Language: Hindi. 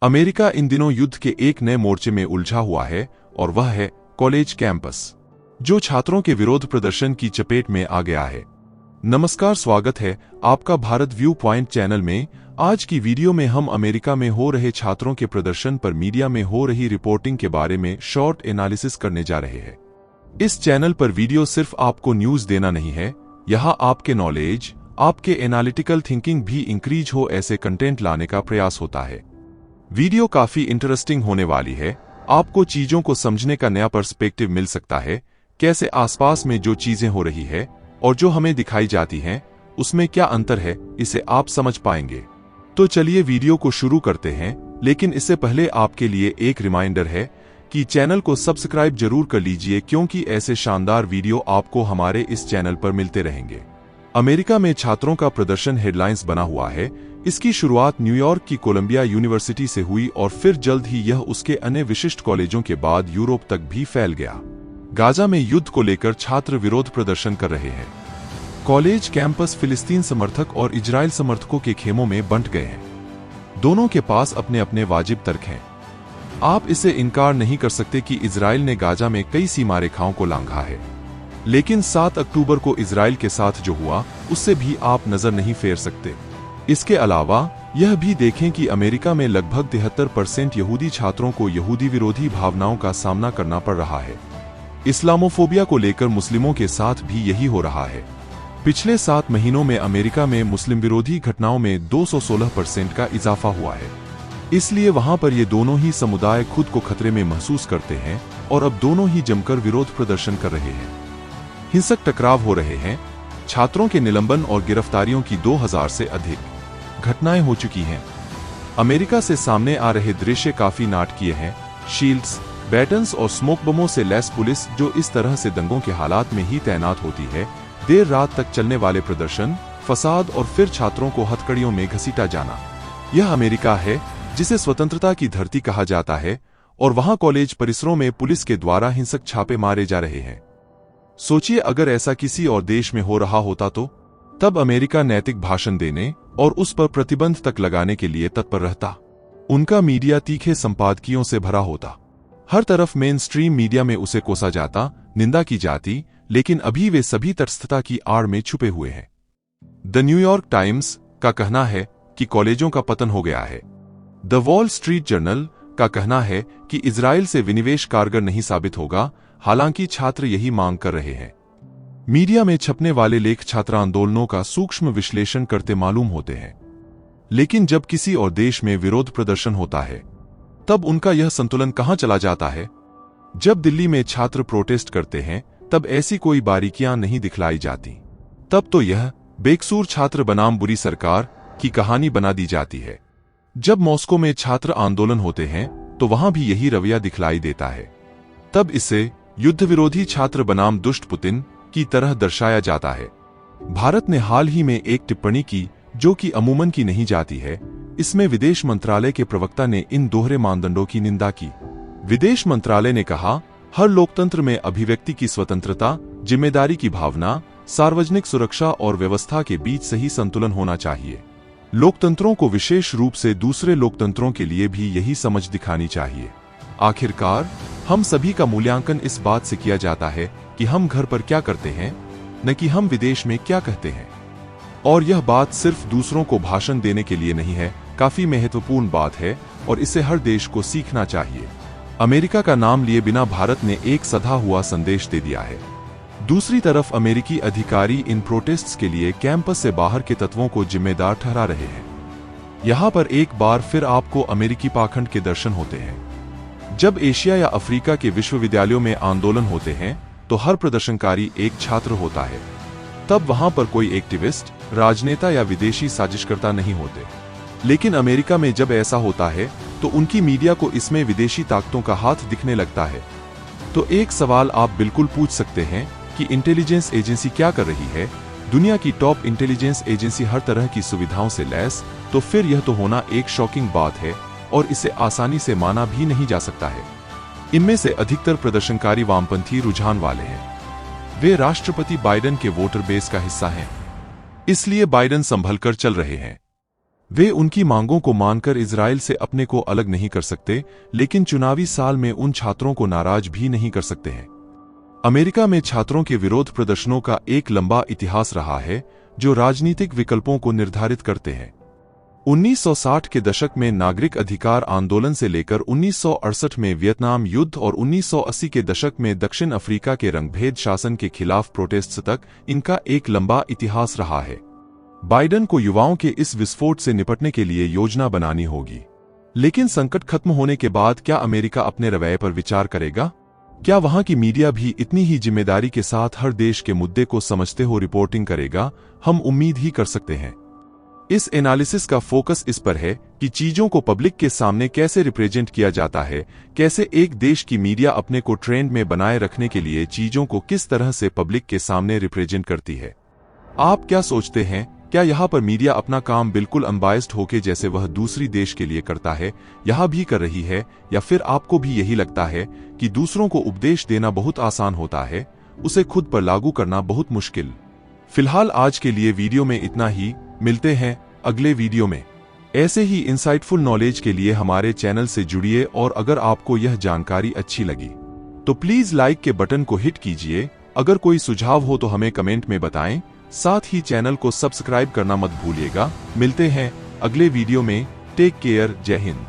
अमेरिका इन दिनों युद्ध के एक नए मोर्चे में उलझा हुआ है और वह है कॉलेज कैंपस, जो छात्रों के विरोध प्रदर्शन की चपेट में आ गया है। नमस्कार, स्वागत है आपका भारत व्यू पॉइंट चैनल में। आज की वीडियो में हम अमेरिका में हो रहे छात्रों के प्रदर्शन पर मीडिया में हो रही रिपोर्टिंग के बारे में शॉर्ट एनालिसिस करने जा रहे हैं। इस चैनल पर वीडियो सिर्फ आपको न्यूज देना नहीं है, यहाँ आपके नॉलेज, आपके एनालिटिकल थिंकिंग भी इंक्रीज हो ऐसे कंटेंट लाने का प्रयास होता है। वीडियो काफी इंटरेस्टिंग होने वाली है। आपको चीजों को समझने का नया पर्सपेक्टिव मिल सकता है, कैसे आसपास में जो चीजें हो रही है और जो हमें दिखाई जाती हैं उसमें क्या अंतर है, इसे आप समझ पाएंगे। तो चलिए वीडियो को शुरू करते हैं, लेकिन इससे पहले आपके लिए एक रिमाइंडर है कि चैनल को सब्सक्राइब जरूर कर लीजिए, क्योंकि ऐसे शानदार वीडियो आपको हमारे इस चैनल पर मिलते रहेंगे। अमेरिका में छात्रों का प्रदर्शन हेडलाइंस बना हुआ है। इसकी शुरुआत न्यूयॉर्क की कोलंबिया यूनिवर्सिटी से हुई और फिर जल्द ही यह उसके अन्य विशिष्ट कॉलेजों के बाद यूरोप तक भी फैल गया। गाजा में युद्ध को लेकर छात्र विरोध प्रदर्शन कर रहे हैं। कॉलेज कैंपस फिलिस्तीन समर्थक और इजराइल समर्थकों के खेमों में बंट गए हैं। दोनों के पास अपने अपने वाजिब तर्क हैं। आप इसे इनकार नहीं कर सकते कि इजराइल ने गाजा में कई सीमा रेखाओं को लांघा है, लेकिन 7 अक्टूबर को इजराइल के साथ जो हुआ उससे भी आप नजर नहीं फेर सकते। इसके अलावा यह भी देखें कि अमेरिका में लगभग 73% यहूदी छात्रों को यहूदी विरोधी भावनाओं का सामना करना पड़ रहा है। इस्लामोफोबिया को लेकर मुस्लिमों के साथ भी यही हो रहा है। पिछले 7 महीनों में अमेरिका में मुस्लिम विरोधी घटनाओं में 216% का इजाफा हुआ है। इसलिए वहां पर ये दोनों ही समुदाय खुद को खतरे में महसूस करते हैं और अब दोनों ही जमकर विरोध प्रदर्शन कर रहे हैं। हिंसक टकराव हो रहे हैं। छात्रों के निलंबन और गिरफ्तारियों की 2000 से अधिक घटनाएं हो चुकी हैं। अमेरिका से सामने आ रहे दृश्य काफी नाटकीय हैं। शील्ड्स, बैटन्स और स्मोक बमों से लैस पुलिस जो इस तरह से दंगों के हालात में ही तैनात होती है, देर रात तक चलने वाले प्रदर्शन, फसाद और फिर छात्रों को हथकड़ियों में घसीटा जाना। यह अमेरिका है जिसे स्वतंत्रता की धरती कहा जाता है, और वहां कॉलेज परिसरों में पुलिस के द्वारा हिंसक छापे मारे जा रहे हैं। सोचिए, अगर ऐसा किसी और देश में हो रहा होता तो तब अमेरिका नैतिक भाषण देने और उस पर प्रतिबंध तक लगाने के लिए तत्पर रहता। उनका मीडिया तीखे संपादकियों से भरा होता। हर तरफ मेन स्ट्रीम मीडिया में उसे कोसा जाता, निंदा की जाती, लेकिन अभी वे सभी तटस्थता की आड़ में छुपे हुए हैं। द न्यूयॉर्क टाइम्स का कहना है कि कॉलेजों का पतन हो गया है। द वॉल स्ट्रीट जर्नल का कहना है कि इजराइल से विनिवेश कारगर नहीं साबित होगा, हालांकि छात्र यही मांग कर रहे हैं। मीडिया में छपने वाले लेख छात्र आंदोलनों का सूक्ष्म विश्लेषण करते मालूम होते हैं, लेकिन जब किसी और देश में विरोध प्रदर्शन होता है तब उनका यह संतुलन कहां चला जाता है। जब दिल्ली में छात्र प्रोटेस्ट करते हैं तब ऐसी कोई बारीकियां नहीं दिखलाई जाती। तब तो यह बेकसूर छात्र बनाम बुरी सरकार की कहानी बना दी जाती है। जब मॉस्को में छात्र आंदोलन होते हैं तो वहां भी यही रवैया दिखलाई देता है। तब इसे युद्ध विरोधी छात्र बनाम दुष्ट पुतिन की तरह दर्शाया जाता है। भारत ने हाल ही में एक टिप्पणी की जो कि अमूमन की नहीं जाती है। इसमें विदेश मंत्रालय के प्रवक्ता ने इन दोहरे मानदंडों की निंदा की। विदेश मंत्रालय ने कहा, हर लोकतंत्र में अभिव्यक्ति की स्वतंत्रता, जिम्मेदारी की भावना, सार्वजनिक सुरक्षा और व्यवस्था के बीच सही संतुलन होना चाहिए। लोकतंत्रों को विशेष रूप से दूसरे लोकतंत्रों के लिए भी यही समझ दिखानी चाहिए। आखिरकार हम सभी का मूल्यांकन इस बात से किया जाता है कि हम घर पर क्या करते हैं, न कि हम विदेश में क्या कहते हैं। और यह बात सिर्फ दूसरों को भाषण देने के लिए नहीं है, काफी महत्वपूर्ण बात है और इसे हर देश को सीखना चाहिए। अमेरिका का नाम लिए बिना भारत ने एक सधा हुआ संदेश दे दिया है। दूसरी तरफ अमेरिकी अधिकारी इन प्रोटेस्ट्स के लिए कैंपस से बाहर के तत्वों को जिम्मेदार ठहरा रहे हैं। यहाँ पर एक बार फिर आपको अमेरिकी पाखंड के दर्शन होते हैं। जब एशिया या अफ्रीका के विश्वविद्यालयों में आंदोलन होते हैं तो हर प्रदर्शनकारी एक छात्र होता है। तब वहां पर कोई एक्टिविस्ट, राजनेता या विदेशी साजिशकर्ता नहीं होते। लेकिन अमेरिका में जब ऐसा होता है तो उनकी मीडिया को इसमें विदेशी ताकतों का हाथ दिखने लगता है। तो एक सवाल आप बिल्कुल पूछ सकते हैं कि इंटेलिजेंस एजेंसी क्या कर रही है। दुनिया की टॉप इंटेलिजेंस एजेंसी हर तरह की सुविधाओं से लैस, तो फिर यह तो होना एक शॉकिंग बात है और इसे आसानी से माना भी नहीं जा सकता है। इनमें से अधिकतर प्रदर्शनकारी वामपंथी रुझान वाले हैं। वे राष्ट्रपति बाइडेन के वोटर बेस का हिस्सा हैं, इसलिए बाइडेन संभलकर चल रहे हैं। वे उनकी मांगों को मानकर इजराइल से अपने को अलग नहीं कर सकते, लेकिन चुनावी साल में उन छात्रों को नाराज भी नहीं कर सकते हैं। अमेरिका में छात्रों के विरोध प्रदर्शनों का एक लंबा इतिहास रहा है, जो राजनीतिक विकल्पों को निर्धारित करते हैं। 1960 के दशक में नागरिक अधिकार आंदोलन से लेकर 1968 में वियतनाम युद्ध और 1980 के दशक में दक्षिण अफ्रीका के रंगभेद शासन के खिलाफ प्रोटेस्ट तक इनका एक लंबा इतिहास रहा है। बाइडेन को युवाओं के इस विस्फोट से निपटने के लिए योजना बनानी होगी। लेकिन संकट खत्म होने के बाद क्या अमेरिका अपने रवैये पर विचार करेगा? क्या वहां की मीडिया भी इतनी ही जिम्मेदारी के साथ हर देश के मुद्दे को समझते हो रिपोर्टिंग करेगा? हम उम्मीद ही कर सकते हैं। इस एनालिसिस का फोकस इस पर है कि चीजों को पब्लिक के सामने कैसे रिप्रेजेंट किया जाता है, कैसे एक देश की मीडिया अपने को ट्रेंड में बनाए रखने के लिए चीजों को किस तरह से पब्लिक के सामने रिप्रेजेंट करती है। आप क्या सोचते हैं? क्या यहाँ पर मीडिया अपना काम बिल्कुल अनबायस्ड होके जैसे वह दूसरी देश के लिए करता है यहाँ भी कर रही है, या फिर आपको भी यही लगता है कि दूसरों को उपदेश देना बहुत आसान होता है, उसे खुद पर लागू करना बहुत मुश्किल? फिलहाल आज के लिए वीडियो में इतना ही। मिलते हैं अगले वीडियो में। ऐसे ही इंसाइटफुल नॉलेज के लिए हमारे चैनल से जुड़िए, और अगर आपको यह जानकारी अच्छी लगी तो प्लीज लाइक के बटन को हिट कीजिए। अगर कोई सुझाव हो तो हमें कमेंट में बताएं। साथ ही चैनल को सब्सक्राइब करना मत भूलिएगा। मिलते हैं अगले वीडियो में। Take care. जय हिंद।